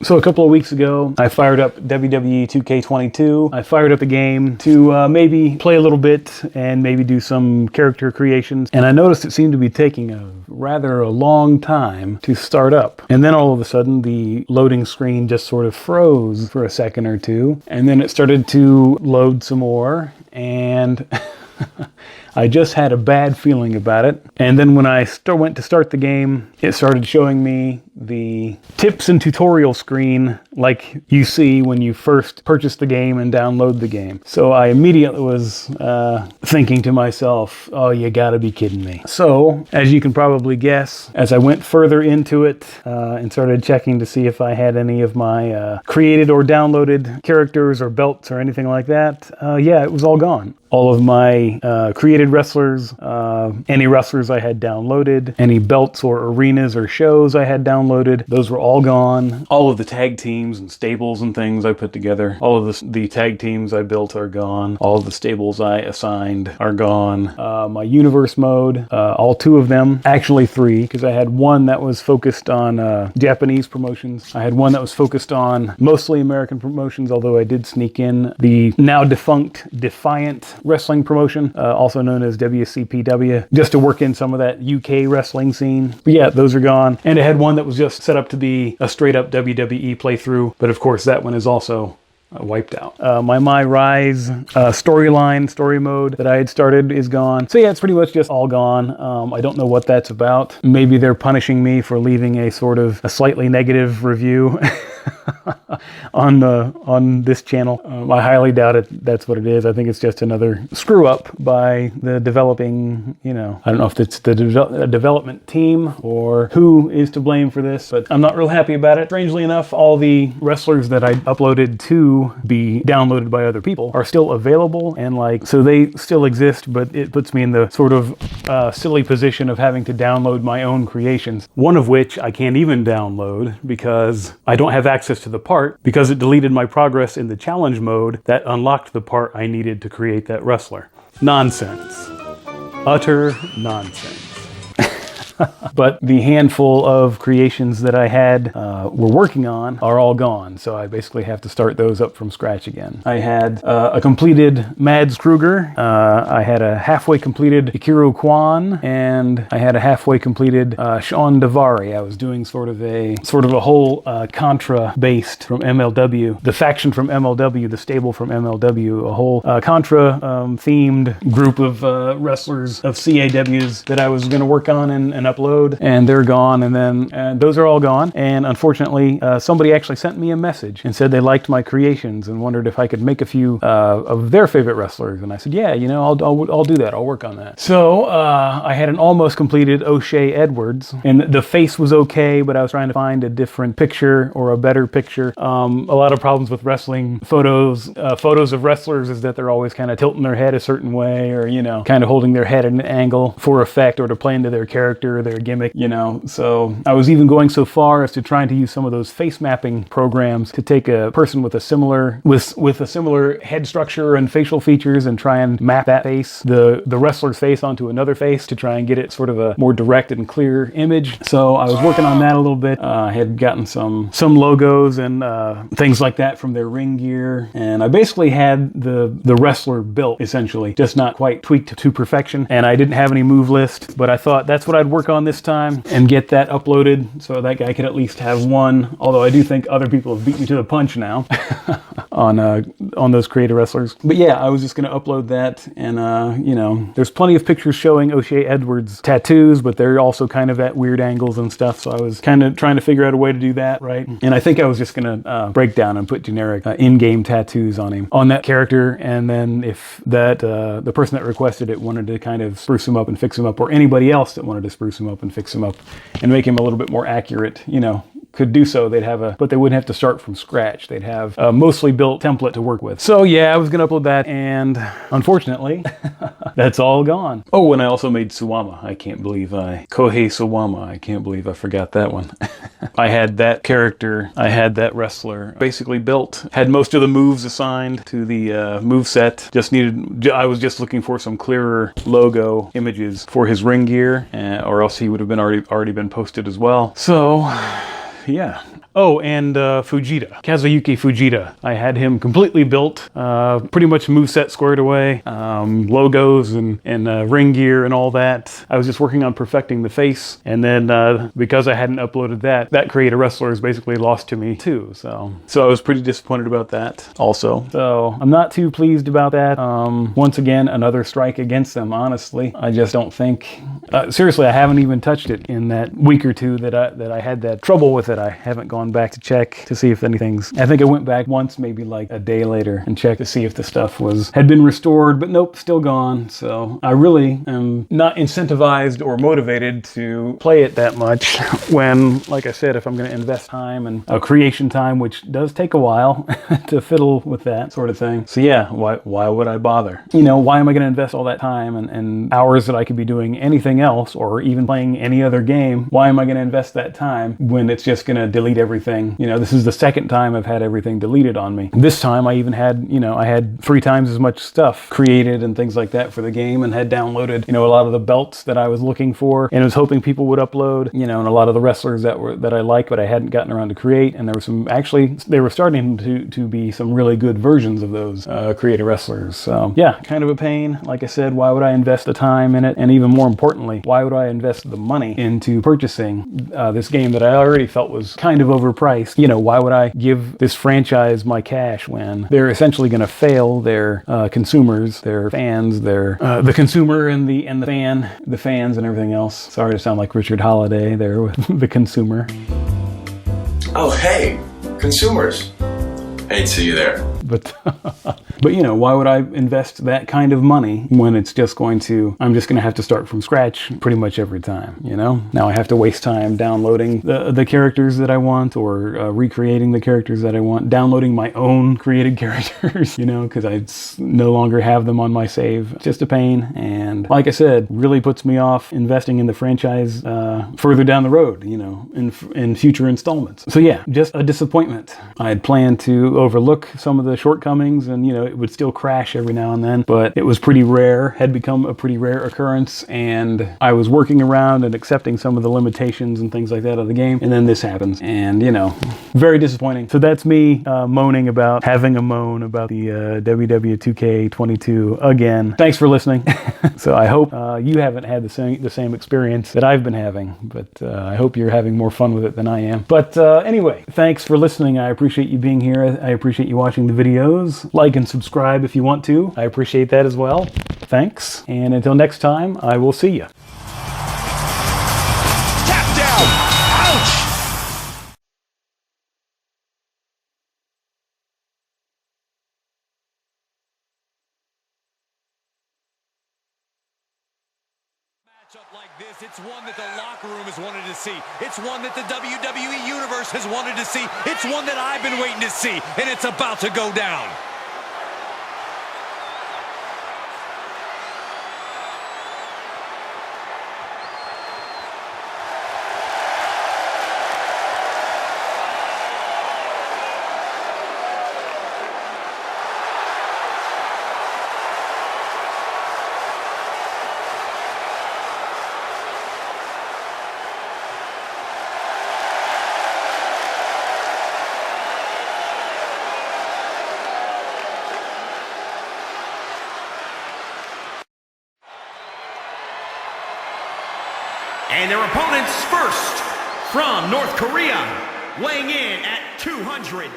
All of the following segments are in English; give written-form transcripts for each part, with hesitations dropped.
So a couple of weeks ago, I fired up WWE 2K22. I fired up the game to maybe play a little bit and maybe do some character creations. And I noticed it seemed to be taking a rather long time to start up. And then all of a sudden, the loading screen just sort of froze for a second or two. And then it started to load some more. And I just had a bad feeling about it. And then when I went to start the game, it started showing me the tips and tutorial screen like you see when you first purchase the game and download the game. So I immediately was thinking to myself, oh, you gotta be kidding me. So, as you can probably guess, as I went further into it and started checking to see if I had any of my created or downloaded characters or belts or anything like that, yeah, it was all gone. All of my created wrestlers, any wrestlers I had downloaded, any belts or arenas or shows I had downloaded, those were all gone. All of the tag teams and stables and things I put together, all of the tag teams I built are gone. All of the stables I assigned are gone. My universe mode, all two of them, actually three, because I had one that was focused on Japanese promotions. I had one that was focused on mostly American promotions, although I did sneak in the now defunct Defiant wrestling promotion, also known as WCPW, just to work in some of that UK wrestling scene. But yeah, those are gone. And I had one that was just set up to be a straight up WWE playthrough, but of course that one is also wiped out. My Rise story mode that I had started is gone. So yeah, it's pretty much just all gone. I don't know what that's about. Maybe they're punishing me for leaving a sort of a slightly negative review on this channel. I highly doubt that's what it is. I think it's just another screw up by the developing, I don't know if it's the development team or who is to blame for this, but I'm not real happy about it. Strangely enough, all the wrestlers that I uploaded to be downloaded by other people are still available, and so they still exist, but it puts me in the sort of silly position of having to download my own creations, one of which I can't even download because I don't have access to the part, because it deleted my progress in the challenge mode that unlocked the part I needed to create that wrestler. Nonsense. Utter nonsense. But the handful of creations that I had were working on are all gone, so I basically have to start those up from scratch again. I had a completed Mads Kruger, I had a halfway completed Ikiru Kwan, and I had a halfway completed Sean Davari. I was doing sort of a whole Contra based from MLW, the faction from MLW, the stable from MLW, a whole Contra themed group of wrestlers of CAWs that I was going to work on and upload, and they're gone, and then those are all gone. And unfortunately, somebody actually sent me a message and said they liked my creations and wondered if I could make a few of their favorite wrestlers, and I said, yeah, I'll do that. I'll work on that. So I had an almost completed O'Shea Edwards, and the face was okay, but I was trying to find a different picture or a better picture. A lot of problems with wrestling photos of wrestlers is that they're always kind of tilting their head a certain way, or kind of holding their head at an angle for effect or to play into their character, their gimmick, so I was even going so far as to trying to use some of those face mapping programs to take a person with a similar head structure and facial features and try and map that face, the wrestler's face, onto another face to try and get it sort of a more direct and clear image. So I was working on that a little bit. I had gotten some logos and things like that from their ring gear, and I basically had the wrestler built, essentially, just not quite tweaked to perfection, and I didn't have any move list, but I thought that's what I'd work on this time and get that uploaded so that guy could at least have one, although I do think other people have beat me to the punch now on those creative wrestlers. But yeah, I was just going to upload that, and there's plenty of pictures showing O'Shea Edwards tattoos, but they're also kind of at weird angles and stuff, so I was kind of trying to figure out a way to do that right. And I think I was just going to break down and put generic in-game tattoos on him, on that character, and then if that the person that requested it wanted to kind of spruce him up and fix him up, or anybody else that wanted to spruce him up and fix him up and make him a little bit more accurate, could do so. But they wouldn't have to start from scratch. They'd have a mostly built template to work with. So yeah, I was going to upload that, and unfortunately, that's all gone. Oh, and I also made Suwama. Kohei Suwama. I can't believe I forgot that one. I had that character, I had that wrestler basically built, had most of the moves assigned to the move set. I was just looking for some clearer logo images for his ring gear, or else he would have been already been posted as well. So yeah. Oh, and Fujita, Kazuyuki Fujita. I had him completely built, pretty much moveset squared away, logos and ring gear and all that. I was just working on perfecting the face, and then because I hadn't uploaded that Create a Wrestler is basically lost to me too. So I was pretty disappointed about that also. So I'm not too pleased about that. Once again, another strike against them, honestly. I just don't think, seriously, I haven't even touched it in that week or two that I had that trouble with it. I haven't gone back to check to see if anything's, I think I went back once, maybe like a day later, and checked to see if the stuff had been restored, but nope, still gone. So I really am not incentivized or motivated to play it that much when, like I said, if I'm going to invest time and creation time, which does take a while to fiddle with that sort of thing. So yeah, why would I bother? You know, why am I going to invest all that time and hours that I could be doing anything else or even playing any other game? Why am I going to invest that time when it's just going to delete everything? You know, this is the second time I've had everything deleted on me. This time I even had, you know, I had 3 times as much stuff created and things like that for the game, and had downloaded, you know, a lot of the belts that I was looking for and was hoping people would upload, you know, and a lot of the wrestlers that I like but I hadn't gotten around to create. And there were some, actually, they were starting to be some really good versions of those Create a Wrestlers. So yeah, kind of a pain. Like I said, why would I invest the time in it? And even more importantly, why would I invest the money into purchasing this game that I already felt was kind of overpriced? You know, why would I give this franchise my cash when they're essentially going to fail their consumers, their fans, the consumer and the fans and everything else. Sorry to sound like Richard Holiday there with the consumer. Oh, hey, consumers. Hey, see you there. But you know, why would I invest that kind of money when it's just going to, I'm just going to have to start from scratch pretty much every time, you know? Now I have to waste time downloading the characters that I want, or recreating the characters that I want, downloading my own created characters, you know, because I no longer have them on my save. It's just a pain, and like I said, really puts me off investing in the franchise further down the road, you know, in future installments. So yeah, just a disappointment. I had planned to overlook some of the shortcomings, and you know, it would still crash every now and then, but it was pretty rare, had become a pretty rare occurrence, and I was working around and accepting some of the limitations and things like that of the game, and then this happens, and you know, very disappointing. So that's me moaning about, having a moan about the WWE 2K22 again. Thanks for listening. So I hope you haven't had the same experience that I've been having, but I hope you're having more fun with it than I am. But anyway, thanks for listening. I appreciate you being here. I appreciate you watching the videos. Like and subscribe if you want to. I appreciate that as well. Thanks. And until next time, I will see you. Tap down! Ouch! Matchup like this, it's one that the locker room has wanted to see. It's one that the WWE Universe has wanted to see. It's one that I've been waiting to see, and it's about to go down. And their opponents first, from North Korea, weighing in at 243.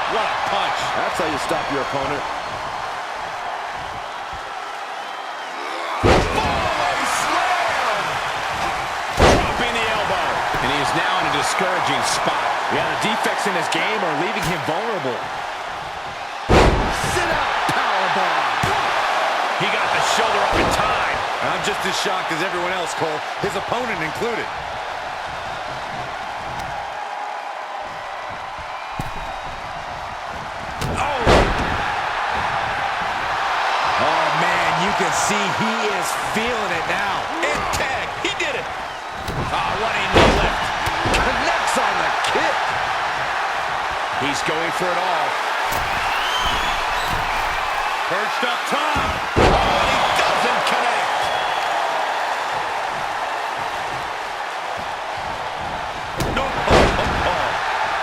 What a punch. That's how you stop your opponent. Volley slam! Dropping the elbow. And he is now in a discouraging spot. Either defects in his game or leaving him vulnerable. Sit out powerbomb. He got the shoulder up in time. I'm just as shocked as everyone else, Cole, his opponent included. can see he is feeling it now. And tag, he did it. What a knee lift. Connects on the kick. He's going for it all. Perched up top. Oh, he doesn't connect. No.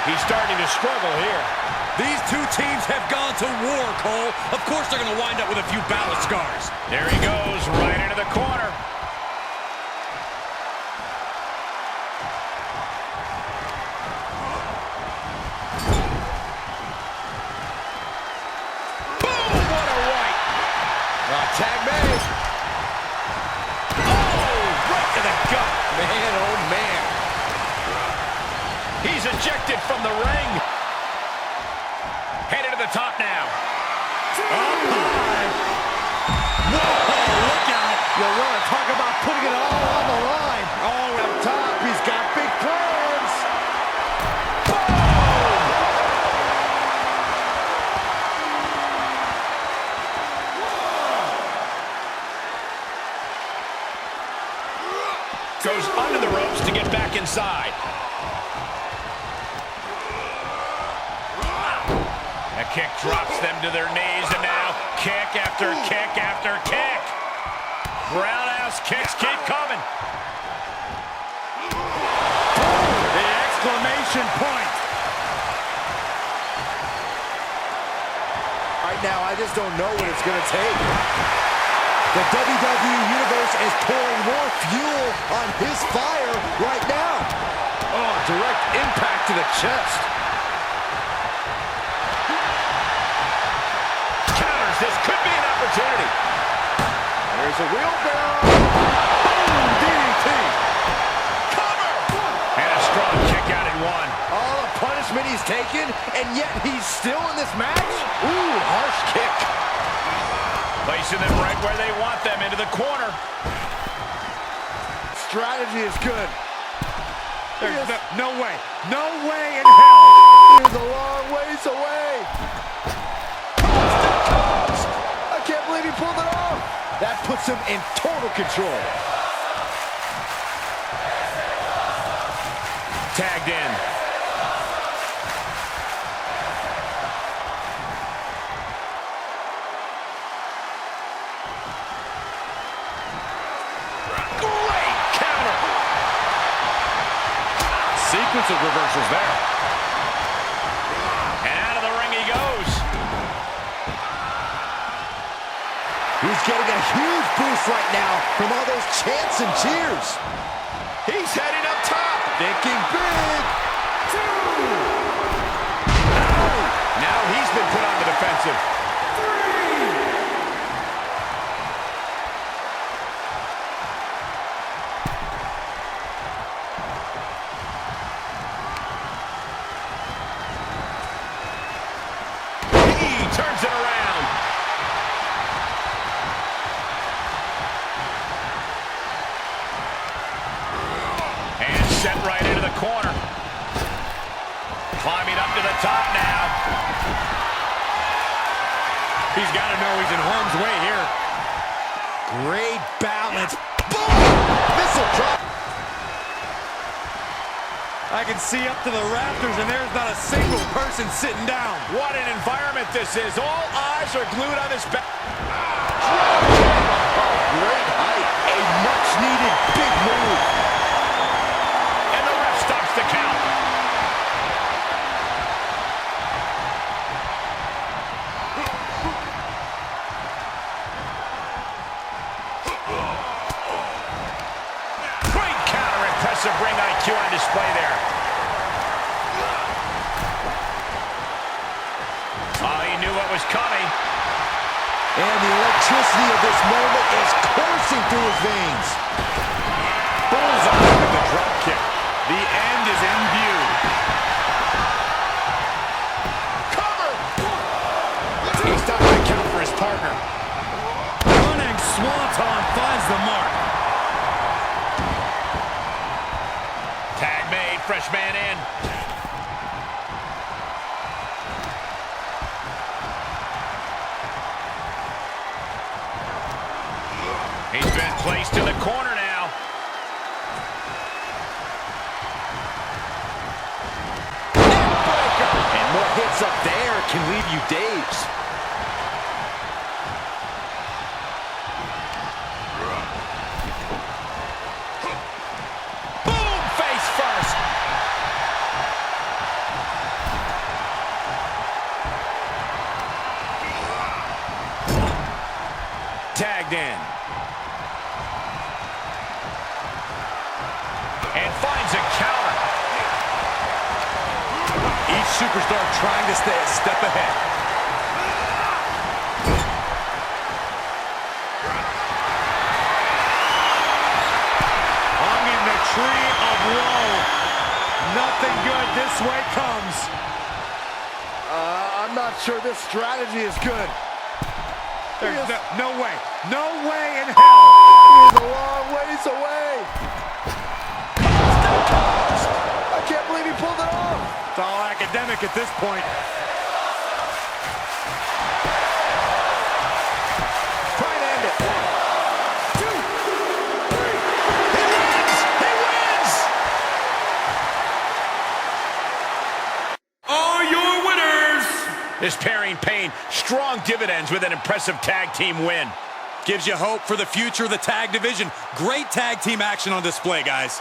He's starting to struggle here. These two teams have gone to war, Cole. Of course they're going to wind up with a few battle scars. There he goes, right into the corner. Boom, what a right. Tag made. Oh, right to the gut. Man, oh man. He's ejected from the ring. Headed to the top now. Up high. Whoa, look out. You want to talk about putting it all on the line. Oh, up top, he's got big plans. Boom! Goes under the ropes to get back inside. A kick drops them to their knees, and now kick after kick after kick. Roundhouse kicks keep coming. The exclamation point. Right now, I just don't know what it's going to take. The WWE Universe is pouring more fuel on his fire right now. Oh, direct impact to the chest. This could be an opportunity. There's a wheelbarrow. Boom, DDT. Cover. And a strong kick out at one. All the punishment he's taken, and yet he's still in this match? Ooh, harsh kick. Placing them right where they want them, into the corner. Strategy is good. There's no way. No way in hell. He's a long ways away. I can't believe he pulled it off. That puts him in total control. Tagged in. Great counter. Sequence of reversals there. And out of the ring he goes. He's getting a huge boost right now from all those chants and cheers. He's heading up top. Thinking big. Two. Now he's been put on the defensive. Three. He turns it around. Set right into the corner. Climbing up to the top now. He's got to know he's in harm's way here. Great balance. Boom! Missile drop. I can see up to the rafters, and there's not a single person sitting down. What an environment this is. All eyes are glued on this back. Great height. A much-needed big move. The count. Great counter, impressive ring IQ on display there. Oh, he knew what was coming. And the electricity of this moment is coursing through his veins. Bullseye with the drop kick. The end is in view. Cover! He's not going to count for his partner. Running Swanton finds the mark. Tag made, fresh man in. Placed in the corner now. And what hits up there can leave you dazed. Boom! Face first. Tagged in. And finds a counter. Each superstar trying to stay a step ahead. Hung in the tree of woe. Nothing good this way comes. I'm not sure this strategy is good. There's no way. No way in hell. He's a long ways away. I can't believe he pulled it off. It's all academic at this point. Try and end it. 1, 2, 3. He wins! He wins! Are your winners? This pairing pain strong dividends with an impressive tag team win. Gives you hope for the future of the tag division. Great tag team action on display, guys.